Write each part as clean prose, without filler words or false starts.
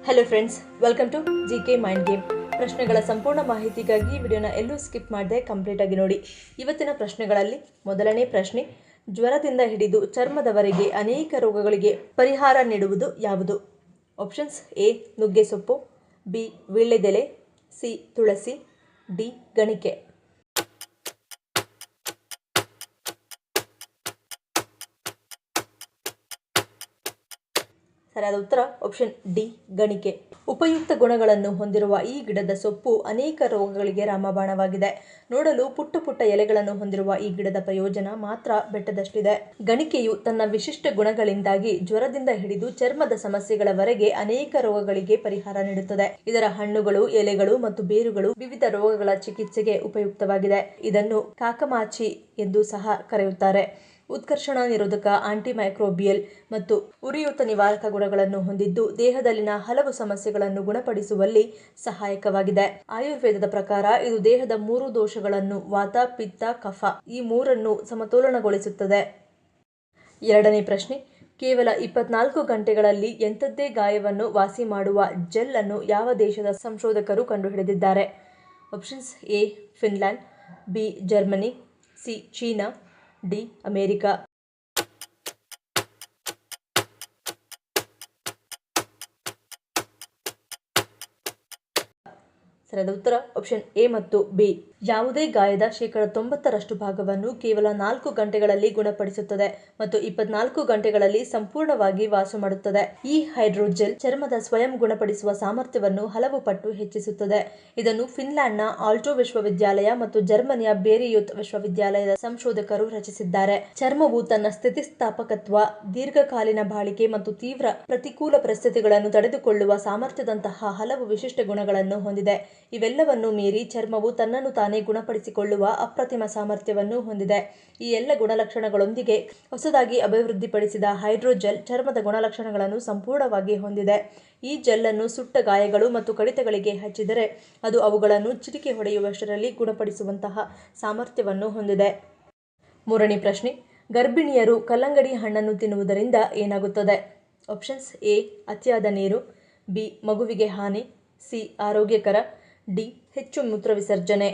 Hello friends, welcome to GK mind game. ಪ್ರಶ್ನೆಗಳ ಸಂಪೂರ್ಣ ಮಾಹಿತಿಗಾಗಿ ವಿಡಿಯೋನ ಎಲ್ಲೂ ಸ್ಕಿಪ್ ಮಾಡದೆ ಕಂಪ್ಲೀಟ್ ಆಗಿ ನೋಡಿ. ಇವತ್ತಿನ ಪ್ರಶ್ನೆಗಳಲ್ಲಿ ಮೊದಲನೇ ಪ್ರಶ್ನೆ, ಜ್ವರದಿಂದ ಹಿಡಿದು ಚರ್ಮದವರೆಗೆ ಅನೇಕ ರೋಗಗಳಿಗೆ ಪರಿಹಾರ ನೀಡುವುದು ಯಾವುದು? ಆಪ್ಷನ್ಸ್: ಎ ನುಗ್ಗೆ ಸೊಪ್ಪು, ಬಿ ವೀಳ್ಯದೆಲೆ, ಸಿ ತುಳಸಿ, ಡಿ ಗಣಿಕೆ. ಸರಿಯಾದ ಉತ್ತರ ಆಪ್ಷನ್ ಡಿ ಗಣಿಕೆ. ಉಪಯುಕ್ತ ಗುಣಗಳನ್ನು ಹೊಂದಿರುವ ಈ ಗಿಡದ ಸೊಪ್ಪು ಅನೇಕ ರೋಗಗಳಿಗೆ ರಾಮಬಾಣವಾಗಿದೆ. ನೋಡಲು ಪುಟ್ಟ ಪುಟ್ಟ ಎಲೆಗಳನ್ನು ಹೊಂದಿರುವ ಈ ಗಿಡದ ಪ್ರಯೋಜನ ಮಾತ್ರ ಬೆಟ್ಟದಷ್ಟಿದೆ. ಗಣಿಕೆಯು ತನ್ನ ವಿಶಿಷ್ಟ ಗುಣಗಳಿಂದಾಗಿ ಜ್ವರದಿಂದ ಹಿಡಿದು ಚರ್ಮದ ಸಮಸ್ಯೆಗಳವರೆಗೆ ಅನೇಕ ರೋಗಗಳಿಗೆ ಪರಿಹಾರ ನೀಡುತ್ತದೆ. ಇದರ ಹಣ್ಣುಗಳು, ಎಲೆಗಳು ಮತ್ತು ಬೇರುಗಳು ವಿವಿಧ ರೋಗಗಳ ಚಿಕಿತ್ಸೆಗೆ ಉಪಯುಕ್ತವಾಗಿದೆ. ಇದನ್ನು ಕಾಕಮಾಚಿ ಎಂದು ಸಹ ಕರೆಯುತ್ತಾರೆ. ಉತ್ಕರ್ಷಣ ನಿರೋಧಕ, ಆಂಟಿಮೈಕ್ರೋಬಿಯಲ್ ಮತ್ತು ಉರಿಯೂತ ನಿವಾರಕ ಗುಣಗಳನ್ನು ಹೊಂದಿದ್ದು ದೇಹದಲ್ಲಿನ ಹಲವು ಸಮಸ್ಯೆಗಳನ್ನು ಗುಣಪಡಿಸುವಲ್ಲಿ ಸಹಾಯಕವಾಗಿದೆ. ಆಯುರ್ವೇದದ ಪ್ರಕಾರ ಇದು ದೇಹದ 3 ದೋಷಗಳನ್ನು ವಾತ, ಪಿತ್ತ, ಕಫ ಈ ಮೂರನ್ನು ಸಮತೋಲನಗೊಳಿಸುತ್ತದೆ. ಎರಡನೇ ಪ್ರಶ್ನೆ, ಕೇವಲ 24 ಗಂಟೆಗಳಲ್ಲಿ ಎಂಥದ್ದೇ ಗಾಯವನ್ನು ವಾಸಿ ಮಾಡುವ ಜೆಲ್ ಅನ್ನು ಯಾವ ದೇಶದ ಸಂಶೋಧಕರು ಕಂಡುಹಿಡಿದಿದ್ದಾರೆ? Options: A Finland, B Germany, C China, D America. ಸರಿಯಾದ ಉತ್ತರ ಆಪ್ಷನ್ ಎ ಮತ್ತು ಬಿ. ಯಾವುದೇ ಗಾಯದ 90% ಭಾಗವನ್ನು ಕೇವಲ 4 ಗಂಟೆಗಳಲ್ಲಿ ಗುಣಪಡಿಸುತ್ತದೆ ಮತ್ತು 24 ಗಂಟೆಗಳಲ್ಲಿ ಸಂಪೂರ್ಣವಾಗಿ ವಾಸ ಮಾಡುತ್ತದೆ. ಈ ಹೈಡ್ರೋಜೆಲ್ ಚರ್ಮದ ಸ್ವಯಂ ಗುಣಪಡಿಸುವ ಸಾಮರ್ಥ್ಯವನ್ನು ಹಲವು ಪಟ್ಟು ಹೆಚ್ಚಿಸುತ್ತದೆ. ಇದನ್ನು ಫಿನ್ಲ್ಯಾಂಡ್ನ ಆಲ್ಟೊ ವಿಶ್ವವಿದ್ಯಾಲಯ ಮತ್ತು ಜರ್ಮನಿಯ ಬೇರಿಯೂತ್ ವಿಶ್ವವಿದ್ಯಾಲಯದ ಸಂಶೋಧಕರು ರಚಿಸಿದ್ದಾರೆ. ಚರ್ಮವು ತನ್ನ ಸ್ಥಿತಿಸ್ಥಾಪಕತ್ವ, ದೀರ್ಘಕಾಲೀನ ಬಾಳಿಕೆ ಮತ್ತು ತೀವ್ರ ಪ್ರತಿಕೂಲ ಪರಿಸ್ಥಿತಿಗಳನ್ನು ತಡೆದುಕೊಳ್ಳುವ ಸಾಮರ್ಥ್ಯದಂತಹ ಹಲವು ವಿಶಿಷ್ಟ ಗುಣಗಳನ್ನು ಹೊಂದಿದೆ. ಇವೆಲ್ಲವನ್ನೂ ಮೀರಿ ಚರ್ಮವು ತನ್ನನ್ನು ತಾನೇ ಗುಣಪಡಿಸಿಕೊಳ್ಳುವ ಅಪ್ರತಿಮ ಸಾಮರ್ಥ್ಯವನ್ನು ಹೊಂದಿದೆ. ಈ ಎಲ್ಲ ಗುಣಲಕ್ಷಣಗಳೊಂದಿಗೆ ಹೊಸದಾಗಿ ಅಭಿವೃದ್ಧಿಪಡಿಸಿದ ಹೈಡ್ರೋಜೆಲ್ ಚರ್ಮದ ಗುಣಲಕ್ಷಣಗಳನ್ನು ಸಂಪೂರ್ಣವಾಗಿ ಹೊಂದಿದೆ. ಈ ಜೆಲ್ ಅನ್ನು ಸುಟ್ಟ ಗಾಯಗಳು ಮತ್ತು ಕಡಿತಗಳಿಗೆ ಹಚ್ಚಿದರೆ ಅದು ಅವುಗಳನ್ನು ಚಿಟಿಕೆ ಹೊಡೆಯುವಷ್ಟರಲ್ಲಿ ಗುಣಪಡಿಸುವಂತಹ ಸಾಮರ್ಥ್ಯವನ್ನು ಹೊಂದಿದೆ. ಮೂರನೇ ಪ್ರಶ್ನೆ, ಗರ್ಭಿಣಿಯರು ಕಲ್ಲಂಗಡಿ ಹಣ್ಣನ್ನು ತಿನ್ನುವುದರಿಂದ ಏನಾಗುತ್ತದೆ? ಆಪ್ಷನ್ಸ್: ಎ ಅತಿಯಾದ ನೀರು, ಬಿ ಮಗುವಿಗೆ ಹಾನಿ, ಸಿ ಆರೋಗ್ಯಕರ, ಡಿ ಹೆಚ್ಚು ಮೂತ್ರ ವಿಸರ್ಜನೆ.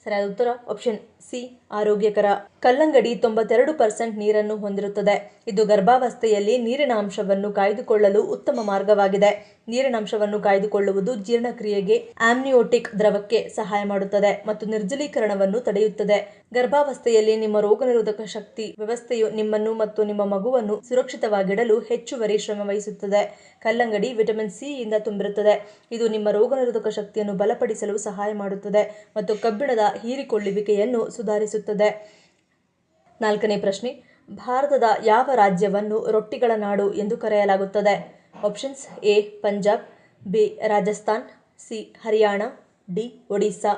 ಸರಿಯಾದ ಉತ್ತರ ಆಪ್ಷನ್ ಸಿ ಆರೋಗ್ಯಕರ. ಕಲ್ಲಂಗಡಿ 92% ನೀರನ್ನು ಹೊಂದಿರುತ್ತದೆ. ಇದು ಗರ್ಭಾವಸ್ಥೆಯಲ್ಲಿ ನೀರಿನ ಅಂಶವನ್ನು ಕಾಯ್ದುಕೊಳ್ಳಲು ಉತ್ತಮ ಮಾರ್ಗವಾಗಿದೆ. ನೀರಿನ ಅಂಶವನ್ನು ಕಾಯ್ದುಕೊಳ್ಳುವುದು ಜೀರ್ಣಕ್ರಿಯೆಗೆ, ಆಮ್ನಿಯೋಟಿಕ್ ದ್ರವಕ್ಕೆ ಸಹಾಯ ಮಾಡುತ್ತದೆ ಮತ್ತು ನಿರ್ಜಲೀಕರಣವನ್ನು ತಡೆಯುತ್ತದೆ. ಗರ್ಭಾವಸ್ಥೆಯಲ್ಲಿ ನಿಮ್ಮ ರೋಗನಿರೋಧಕ ಶಕ್ತಿ ವ್ಯವಸ್ಥೆಯು ನಿಮ್ಮನ್ನು ಮತ್ತು ನಿಮ್ಮ ಮಗುವನ್ನು ಸುರಕ್ಷಿತವಾಗಿಡಲು ಹೆಚ್ಚುವರಿ ಶ್ರಮ ವಹಿಸುತ್ತದೆ. ಕಲ್ಲಂಗಡಿ ವಿಟಮಿನ್ ಸಿ ಯಿಂದ ತುಂಬಿರುತ್ತದೆ. ಇದು ನಿಮ್ಮ ರೋಗನಿರೋಧಕ ಶಕ್ತಿಯನ್ನು ಬಲಪಡಿಸಲು ಸಹಾಯ ಮಾಡುತ್ತದೆ ಮತ್ತು ಕಬ್ಬಿಣದ ಹೀರಿಕೊಳ್ಳುವಿಕೆಯನ್ನು ಸುಧಾರಿಸುತ್ತದೆ. ನಾಲ್ಕನೇ ಪ್ರಶ್ನೆ, ಭಾರತದ ಯಾವ ರಾಜ್ಯವನ್ನು ರೊಟ್ಟಿಗಳ ನಾಡು ಎಂದು ಕರೆಯಲಾಗುತ್ತದೆ? Options: A Punjab, B Rajasthan, C Haryana, D Odisha.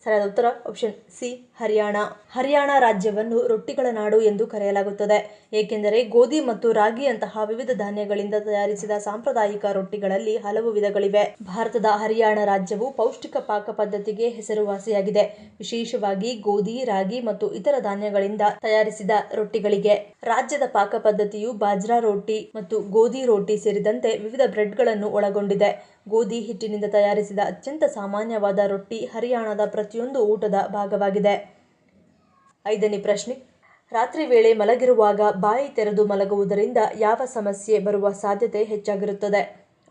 ಸರಿಯಾದ ಉತ್ತರ ಆಪ್ಷನ್ ಸಿ ಹರಿಯಾಣ. ಹರಿಯಾಣ ರಾಜ್ಯವನ್ನು ರೊಟ್ಟಿಗಳ ನಾಡು ಎಂದು ಕರೆಯಲಾಗುತ್ತದೆ ಏಕೆಂದರೆ ಗೋಧಿ ಮತ್ತು ರಾಗಿಯಂತಹ ವಿವಿಧ ಧಾನ್ಯಗಳಿಂದ ತಯಾರಿಸಿದ ಸಾಂಪ್ರದಾಯಿಕ ರೊಟ್ಟಿಗಳಲ್ಲಿ ಹಲವು ವಿಧಗಳಿವೆ. ಭಾರತದ ಹರಿಯಾಣ ರಾಜ್ಯವು ಪೌಷ್ಟಿಕ ಪಾಕ ಪದ್ಧತಿಗೆ ಹೆಸರುವಾಸಿಯಾಗಿದೆ, ವಿಶೇಷವಾಗಿ ಗೋಧಿ, ರಾಗಿ ಮತ್ತು ಇತರ ಧಾನ್ಯಗಳಿಂದ ತಯಾರಿಸಿದ ರೊಟ್ಟಿಗಳಿಗೆ. ರಾಜ್ಯದ ಪಾಕ ಪದ್ಧತಿಯು ಬಾಜ್ರಾ ರೋಟಿ ಮತ್ತು ಗೋಧಿ ರೋಟಿ ಸೇರಿದಂತೆ ವಿವಿಧ ಬ್ರೆಡ್ಗಳನ್ನು ಒಳಗೊಂಡಿದೆ. ಗೋಧಿ ಹಿಟ್ಟಿನಿಂದ ತಯಾರಿಸಿದ ಅತ್ಯಂತ ಸಾಮಾನ್ಯವಾದ ರೊಟ್ಟಿ ಹರಿಯಾಣದ ಪ್ರತಿಯೊಂದು ಊಟದ ಭಾಗವಾಗಿದೆ. ಐದನೇ ಪ್ರಶ್ನೆ, ರಾತ್ರಿ ವೇಳೆ ಮಲಗಿರುವಾಗ ಬಾಯಿ ತೆರೆದು ಮಲಗುವುದರಿಂದ ಯಾವ ಸಮಸ್ಯೆ ಬರುವ ಸಾಧ್ಯತೆ ಹೆಚ್ಚಾಗಿರುತ್ತದೆ?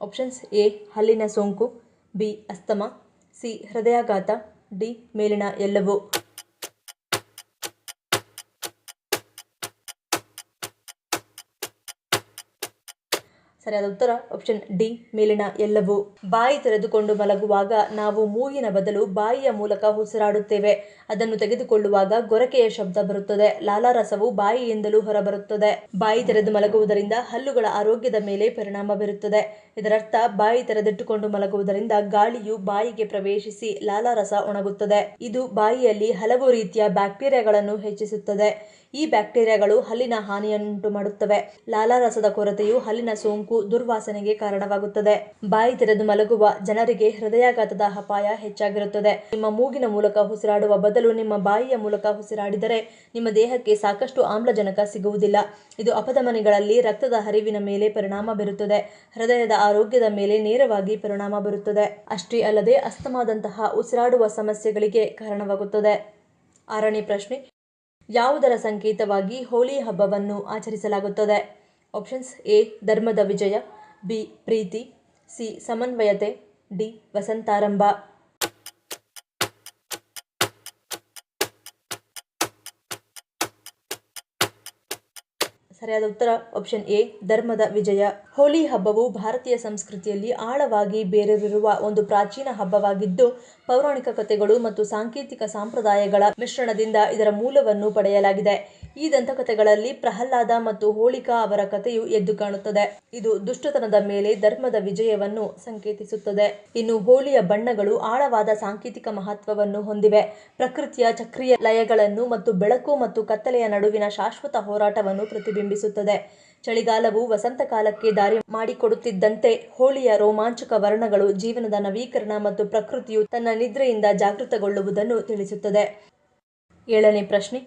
ಆಪ್ಷನ್ಸ್: ಎ ಹಲ್ಲಿನ ಸೋಂಕು, ಬಿ ಅಸ್ತಮಾ, ಸಿ ಹೃದಯಾಘಾತ, ಡಿ ಮೇಲಿನ ಎಲ್ಲವೂ. ಸರಿಯಾದ ಉತ್ತರ ಆಪ್ಷನ್ ಡಿ ಮೇಲಿನ ಎಲ್ಲವೂ. ಬಾಯಿ ತೆರೆದುಕೊಂಡು ಮಲಗುವಾಗ ನಾವು ಮೂಗಿನ ಬದಲು ಬಾಯಿಯ ಮೂಲಕ ಉಸಿರಾಡುತ್ತೇವೆ. ಅದನ್ನು ತೆಗೆದುಕೊಳ್ಳುವಾಗ ಗೊರಕೆಯ ಶಬ್ದ ಬರುತ್ತದೆ. ಲಾಲಾರಸವು ಬಾಯಿಯಿಂದಲೂ ಹೊರಬರುತ್ತದೆ. ಬಾಯಿ ತೆರೆದು ಮಲಗುವುದರಿಂದ ಹಲ್ಲುಗಳ ಆರೋಗ್ಯದ ಮೇಲೆ ಪರಿಣಾಮ ಬೀರುತ್ತದೆ. ಇದರರ್ಥ ಬಾಯಿ ತೆರೆದಿಟ್ಟುಕೊಂಡು ಮಲಗುವುದರಿಂದ ಗಾಳಿಯು ಬಾಯಿಗೆ ಪ್ರವೇಶಿಸಿ ಲಾಲಾರಸ ಒಣಗುತ್ತದೆ. ಇದು ಬಾಯಿಯಲ್ಲಿ ಹಲವು ರೀತಿಯ ಬ್ಯಾಕ್ಟೀರಿಯಾಗಳನ್ನು ಹೆಚ್ಚಿಸುತ್ತದೆ. ಈ ಬ್ಯಾಕ್ಟೀರಿಯಾಗಳು ಹಲ್ಲಿನ ಹಾನಿಯನ್ನುಂಟು ಮಾಡುತ್ತವೆ. ಲಾಲಾರಸದ ಕೊರತೆಯು ಹಲ್ಲಿನ ಸೋಂಕು, ದುರ್ವಾಸನೆಗೆ ಕಾರಣವಾಗುತ್ತದೆ. ಬಾಯಿ ತೆರೆದು ಮಲಗುವ ಜನರಿಗೆ ಹೃದಯಾಘಾತದ ಅಪಾಯ ಹೆಚ್ಚಾಗಿರುತ್ತದೆ. ನಿಮ್ಮ ಮೂಗಿನ ಮೂಲಕ ಉಸಿರಾಡುವ ಬದಲು ನಿಮ್ಮ ಬಾಯಿಯ ಮೂಲಕ ಉಸಿರಾಡಿದರೆ ನಿಮ್ಮ ದೇಹಕ್ಕೆ ಸಾಕಷ್ಟು ಆಮ್ಲಜನಕ ಸಿಗುವುದಿಲ್ಲ. ಇದು ಅಪಧಮನಿಗಳಲ್ಲಿ ರಕ್ತದ ಹರಿವಿನ ಮೇಲೆ ಪರಿಣಾಮ ಬೀರುತ್ತದೆ. ಹೃದಯದ ಆರೋಗ್ಯದ ಮೇಲೆ ನೇರವಾಗಿ ಪರಿಣಾಮ ಬೀರುತ್ತದೆ. ಅಷ್ಟೇ ಅಲ್ಲದೆ ಅಸ್ತಮಾದಂತಹ ಉಸಿರಾಡುವ ಸಮಸ್ಯೆಗಳಿಗೆ ಕಾರಣವಾಗುತ್ತದೆ. 6ನೇ ಪ್ರಶ್ನೆ, ಯಾವುದರ ಸಂಕೇತವಾಗಿ ಹೋಳಿ ಹಬ್ಬವನ್ನು ಆಚರಿಸಲಾಗುತ್ತದೆ? Options: A. ಧರ್ಮದ ವಿಜಯ, ಬಿ. ಪ್ರೀತಿ, ಸಿ. ಸಮನ್ವಯತೆ, ಡಿ. ವಸಂತಾರಂಭ. ಸರಿಯಾದ ಉತ್ತರ ಆಪ್ಷನ್ ಎ. ಧರ್ಮದ ವಿಜಯ. ಹೋಳಿ ಹಬ್ಬವು ಭಾರತೀಯ ಸಂಸ್ಕೃತಿಯಲ್ಲಿ ಆಳವಾಗಿ ಬೇರೂರಿರುವ ಒಂದು ಪ್ರಾಚೀನ ಹಬ್ಬವಾಗಿದ್ದು, ಪೌರಾಣಿಕ ಕಥೆಗಳು ಮತ್ತು ಸಾಂಕೇತಿಕ ಸಂಪ್ರದಾಯಗಳ ಮಿಶ್ರಣದಿಂದ ಇದರ ಮೂಲವನ್ನು ಪಡೆಯಲಾಗಿದೆ. ಈ ದಂತಕಥೆಗಳಲ್ಲಿ ಪ್ರಹ್ಲಾದ ಮತ್ತು ಹೋಳಿಕಾ ಅವರ ಕಥೆಯು ಎದ್ದು ಕಾಣುತ್ತದೆ. ಇದು ದುಷ್ಟತನದ ಮೇಲೆ ಧರ್ಮದ ವಿಜಯವನ್ನು ಸಂಕೇತಿಸುತ್ತದೆ. ಇನ್ನು ಹೋಳಿಯ ಬಣ್ಣಗಳು ಆಳವಾದ ಸಾಂಕೇತಿಕ ಮಹತ್ವವನ್ನು ಹೊಂದಿವೆ. ಪ್ರಕೃತಿಯ ಚಕ್ರೀಯ ಲಯಗಳನ್ನು ಮತ್ತು ಬೆಳಕು ಮತ್ತು ಕತ್ತಲೆಯ ನಡುವಿನ ಶಾಶ್ವತ ಹೋರಾಟವನ್ನು ಪ್ರತಿಬಿಂಬಿಸುತ್ತದೆ. ಚಳಿಗಾಲವು ವಸಂತಕಾಲಕ್ಕೆ ದಾರಿ ಮಾಡಿಕೊಡುತ್ತಿದ್ದಂತೆ ಹೋಳಿಯ ರೋಮಾಂಚಕ ವರ್ಣಗಳು ಜೀವನದ ನವೀಕರಣ ಮತ್ತು ಪ್ರಕೃತಿಯು ತನ್ನ ನಿದ್ರೆಯಿಂದ ಜಾಗೃತಗೊಳ್ಳುವುದನ್ನು ತಿಳಿಸುತ್ತದೆ. 7ನೇ ಪ್ರಶ್ನೆ,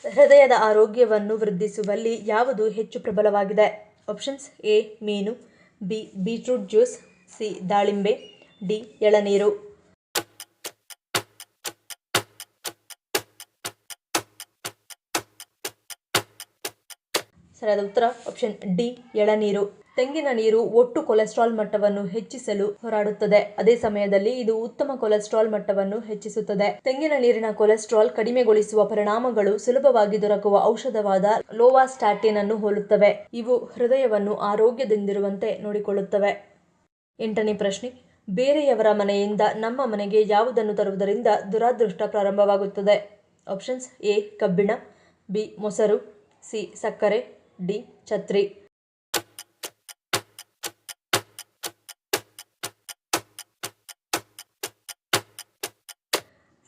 ಹೃದಯದ ಆರೋಗ್ಯವನ್ನು ವೃದ್ಧಿಸುವಲ್ಲಿ ಯಾವುದು ಹೆಚ್ಚು ಪ್ರಬಲವಾಗಿದೆ? Options: A. ಮೀನು, ಬಿ. Beetroot juice, C. ದಾಳಿಂಬೆ, ಡಿ. ಎಳನೀರು. ಸರಿಯಾದ ಉತ್ತರ ಆಪ್ಷನ್ ಡಿ. ಎಳನೀರು. ತೆಂಗಿನ ನೀರು ಒಟ್ಟು ಕೊಲೆಸ್ಟ್ರಾಲ್ ಮಟ್ಟವನ್ನು ಹೆಚ್ಚಿಸಲು ಹೋರಾಡುತ್ತದೆ. ಅದೇ ಸಮಯದಲ್ಲಿ ಇದು ಉತ್ತಮ ಕೊಲೆಸ್ಟ್ರಾಲ್ ಮಟ್ಟವನ್ನು ಹೆಚ್ಚಿಸುತ್ತದೆ. ತೆಂಗಿನ ನೀರಿನ ಕೊಲೆಸ್ಟ್ರಾಲ್ ಕಡಿಮೆಗೊಳಿಸುವ ಪರಿಣಾಮಗಳು ಸುಲಭವಾಗಿ ದೊರಕುವ ಔಷಧವಾದ ಲೋವಾಸ್ಟಾಟಿನ್ ಅನ್ನು ಹೋಲುತ್ತವೆ. ಇವು ಹೃದಯವನ್ನು ಆರೋಗ್ಯದಿಂದಿರುವಂತೆ ನೋಡಿಕೊಳ್ಳುತ್ತವೆ. 8ನೇ ಪ್ರಶ್ನೆ, ಬೇರೆಯವರ ಮನೆಯಿಂದ ನಮ್ಮ ಮನೆಗೆ ಯಾವುದನ್ನು ತರುವುದರಿಂದ ದುರಾದೃಷ್ಟ ಪ್ರಾರಂಭವಾಗುತ್ತದೆ? Options: A. ಕಬ್ಬಿಣ, ಬಿ. ಮೊಸರು, ಸಿ. ಸಕ್ಕರೆ, ಡಿ. ಛತ್ರಿ.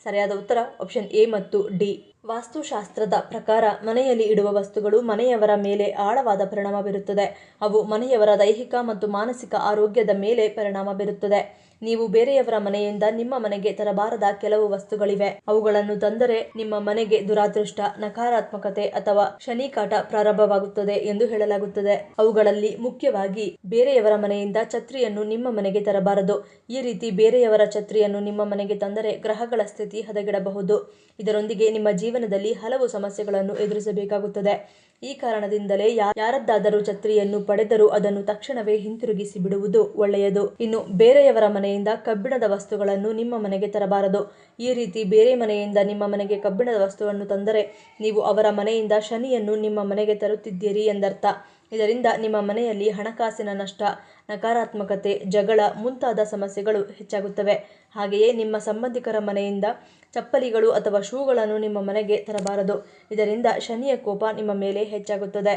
ಸರಿಯಾದ ಉತ್ತರ ಆಪ್ಷನ್ ಎ ಮತ್ತು ಡಿ. ವಾಸ್ತುಶಾಸ್ತ್ರದ ಪ್ರಕಾರ ಮನೆಯಲ್ಲಿ ಇಡುವ ವಸ್ತುಗಳು ಮನೆಯವರ ಮೇಲೆ ಆಳವಾದ ಪರಿಣಾಮ ಬೀರುತ್ತದೆ. ಅವು ಮನೆಯವರ ದೈಹಿಕ ಮತ್ತು ಮಾನಸಿಕ ಆರೋಗ್ಯದ ಮೇಲೆ ಪರಿಣಾಮ ಬೀರುತ್ತದೆ. ನೀವು ಬೇರೆಯವರ ಮನೆಯಿಂದ ನಿಮ್ಮ ಮನೆಗೆ ತರಬಾರದ ಕೆಲವು ವಸ್ತುಗಳಿವೆ. ಅವುಗಳನ್ನು ತಂದರೆ ನಿಮ್ಮ ಮನೆಗೆ ದುರಾದೃಷ್ಟ, ನಕಾರಾತ್ಮಕತೆ ಅಥವಾ ಶನಿಕಾಟ ಪ್ರಾರಂಭವಾಗುತ್ತದೆ ಎಂದು ಹೇಳಲಾಗುತ್ತದೆ. ಅವುಗಳಲ್ಲಿ ಮುಖ್ಯವಾಗಿ ಬೇರೆಯವರ ಮನೆಯಿಂದ ಛತ್ರಿಯನ್ನು ನಿಮ್ಮ ಮನೆಗೆ ತರಬಾರದು. ಈ ರೀತಿ ಬೇರೆಯವರ ಛತ್ರಿಯನ್ನು ನಿಮ್ಮ ಮನೆಗೆ ತಂದರೆ ಗ್ರಹಗಳ ಸ್ಥಿತಿ ಹದಗೆಡಬಹುದು. ಇದರೊಂದಿಗೆ ನಿಮ್ಮ ಜೀವನದಲ್ಲಿ ಹಲವು ಸಮಸ್ಯೆಗಳನ್ನು ಎದುರಿಸಬೇಕಾಗುತ್ತದೆ. ಈ ಕಾರಣದಿಂದಲೇ ಯಾರದ್ದಾದರೂ ಛತ್ರಿಯನ್ನು ಪಡೆದರೂ ಅದನ್ನು ತಕ್ಷಣವೇ ಹಿಂತಿರುಗಿಸಿ ಬಿಡುವುದು ಒಳ್ಳೆಯದು. ಇನ್ನು ಬೇರೆಯವರ ಮನೆಯಿಂದ ಕಬ್ಬಿಣದ ವಸ್ತುಗಳನ್ನು ನಿಮ್ಮ ಮನೆಗೆ ತರಬಾರದು. ಈ ರೀತಿ ಬೇರೆ ಮನೆಯಿಂದ ನಿಮ್ಮ ಮನೆಗೆ ಕಬ್ಬಿಣದ ವಸ್ತುವನ್ನು ತಂದರೆ ನೀವು ಅವರ ಮನೆಯಿಂದ ಶನಿಯನ್ನು ನಿಮ್ಮ ಮನೆಗೆ ತರುತ್ತಿದ್ದೀರಿ ಎಂದರ್ಥ. ಇದರಿಂದ ನಿಮ್ಮ ಮನೆಯಲ್ಲಿ ಹಣಕಾಸಿನ ನಷ್ಟ, ನಕಾರಾತ್ಮಕತೆ, ಜಗಳ ಮುಂತಾದ ಸಮಸ್ಯೆಗಳು ಹೆಚ್ಚಾಗುತ್ತವೆ. ಹಾಗೆಯೇ ನಿಮ್ಮ ಸಂಬಂಧಿಕರ ಮನೆಯಿಂದ ಚಪ್ಪಲಿಗಳು ಅಥವಾ ಶೂಗಳನ್ನು ನಿಮ್ಮ ಮನೆಗೆ ತರಬಾರದು. ಇದರಿಂದ ಶನಿಯ ಕೋಪ ನಿಮ್ಮ ಮೇಲೆ ಹೆಚ್ಚಾಗುತ್ತದೆ.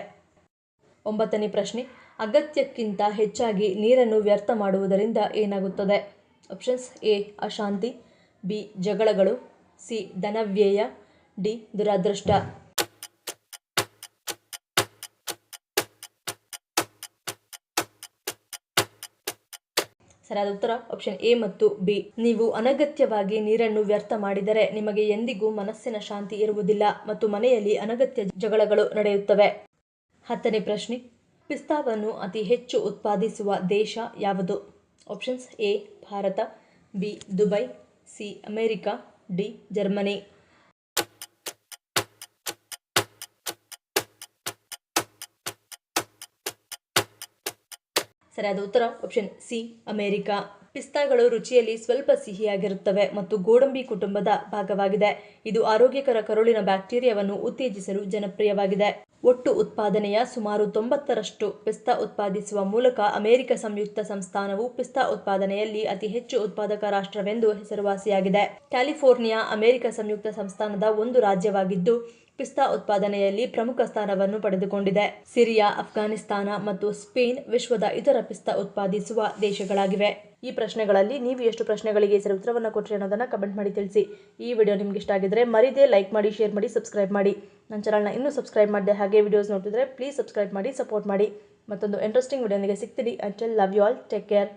9ನೇ ಪ್ರಶ್ನೆ, ಅಗತ್ಯಕ್ಕಿಂತ ಹೆಚ್ಚಾಗಿ ನೀರನ್ನು ವ್ಯರ್ಥ ಮಾಡುವುದರಿಂದ ಏನಾಗುತ್ತದೆ? Options: A. ಅಶಾಂತಿ, ಬಿ. ಜಗಳಗಳು, ಸಿ. ಧನವ್ಯಯ, ಡಿ. ದುರಾದೃಷ್ಟ. ಸರಿಯಾದ ಉತ್ತರ ಆಪ್ಷನ್ ಎ ಮತ್ತು ಬಿ. ನೀವು ಅನಗತ್ಯವಾಗಿ ನೀರನ್ನು ವ್ಯರ್ಥ ಮಾಡಿದರೆ ನಿಮಗೆ ಎಂದಿಗೂ ಮನಸ್ಸಿನ ಶಾಂತಿ ಇರುವುದಿಲ್ಲ ಮತ್ತು ಮನೆಯಲ್ಲಿ ಅನಗತ್ಯ ಜಗಳಗಳು ನಡೆಯುತ್ತವೆ. 10ನೇ ಪ್ರಶ್ನೆ, ಪಿಸ್ತಾವನ್ನು ಅತಿ ಹೆಚ್ಚು ಉತ್ಪಾದಿಸುವ ದೇಶ ಯಾವುದು? Options: A. Bharat, B. Dubai, C. America, D. Germany. ಸರಿಯಾದ ಉತ್ತರ ಆಪ್ಷನ್ ಸಿ. ಅಮೆರಿಕ. ಪಿಸ್ತಾಗಳು ರುಚಿಯಲ್ಲಿ ಸ್ವಲ್ಪ ಸಿಹಿಯಾಗಿರುತ್ತವೆ ಮತ್ತು ಗೋಡಂಬಿ ಕುಟುಂಬದ ಭಾಗವಾಗಿದೆ. ಇದು ಆರೋಗ್ಯಕರ ಕರುಳಿನ ಬ್ಯಾಕ್ಟೀರಿಯಾವನ್ನು ಉತ್ತೇಜಿಸಲು ಜನಪ್ರಿಯವಾಗಿದೆ. ಒಟ್ಟು ಉತ್ಪಾದನೆಯ ಸುಮಾರು 90% ಪಿಸ್ತಾ ಉತ್ಪಾದಿಸುವ ಮೂಲಕ ಅಮೆರಿಕ ಸಂಯುಕ್ತ ಸಂಸ್ಥಾನವು ಪಿಸ್ತಾ ಉತ್ಪಾದನೆಯಲ್ಲಿ ಅತಿ ಹೆಚ್ಚು ಉತ್ಪಾದಕ ರಾಷ್ಟ್ರವೆಂದು ಹೆಸರುವಾಸಿಯಾಗಿದೆ. ಕ್ಯಾಲಿಫೋರ್ನಿಯಾ ಅಮೆರಿಕ ಸಂಯುಕ್ತ ಸಂಸ್ಥಾನದ ಒಂದು ರಾಜ್ಯವಾಗಿದ್ದು ಪಿಸ್ತಾ ಉತ್ಪಾದನೆಯಲ್ಲಿ ಪ್ರಮುಖ ಸ್ಥಾನವನ್ನು ಪಡೆದುಕೊಂಡಿದೆ. ಸಿರಿಯಾ, ಅಫ್ಘಾನಿಸ್ತಾನ ಮತ್ತು ಸ್ಪೇನ್ ವಿಶ್ವದ ಇತರ ಪಿಸ್ತಾ ಉತ್ಪಾದಿಸುವ ದೇಶಗಳಾಗಿವೆ. ಈ ಪ್ರಶ್ನೆಗಳಲ್ಲಿ ನೀವು ಎಷ್ಟು ಪ್ರಶ್ನೆಗಳಿಗೆ ಸರಿ ಉತ್ತರವನ್ನು ಕೊಟ್ಟರೆ ಅನ್ನೋದನ್ನು ಕಮೆಂಟ್ ಮಾಡಿ ತಿಳಿಸಿ. ಈ ವಿಡಿಯೋ ನಿಮ್ಗೆ ಇಷ್ಟ ಆಗಿದ್ರೆ ಮರಿದೇ ಲೈಕ್ ಮಾಡಿ, ಶೇರ್ ಮಾಡಿ, ಸಬ್ಸ್ಕ್ರೈಬ್ ಮಾಡಿ. ನನ್ನ ಚಾನಲ್ನ ಇನ್ನೂ ಸಬ್ಸ್ಕ್ರೈಬ್ ಮಾಡಿದೆ ಹಾಗೆ ವಿಡಿಯೋಸ್ ನೋಡ್ತಿದ್ರೆ ಪ್ಲೀಸ್ ಸಬ್ಸ್ಕ್ರೈಬ್ ಮಾಡಿ, ಸಪೋರ್ಟ್ ಮಾಡಿ. ಮತ್ತೊಂದು ಇಂಟ್ರೆಸ್ಟಿಂಗ್ ವಿಡಿಯೋನಿಗೆ ಸಿಗ್ತೀನಿ. Until love you all, take care.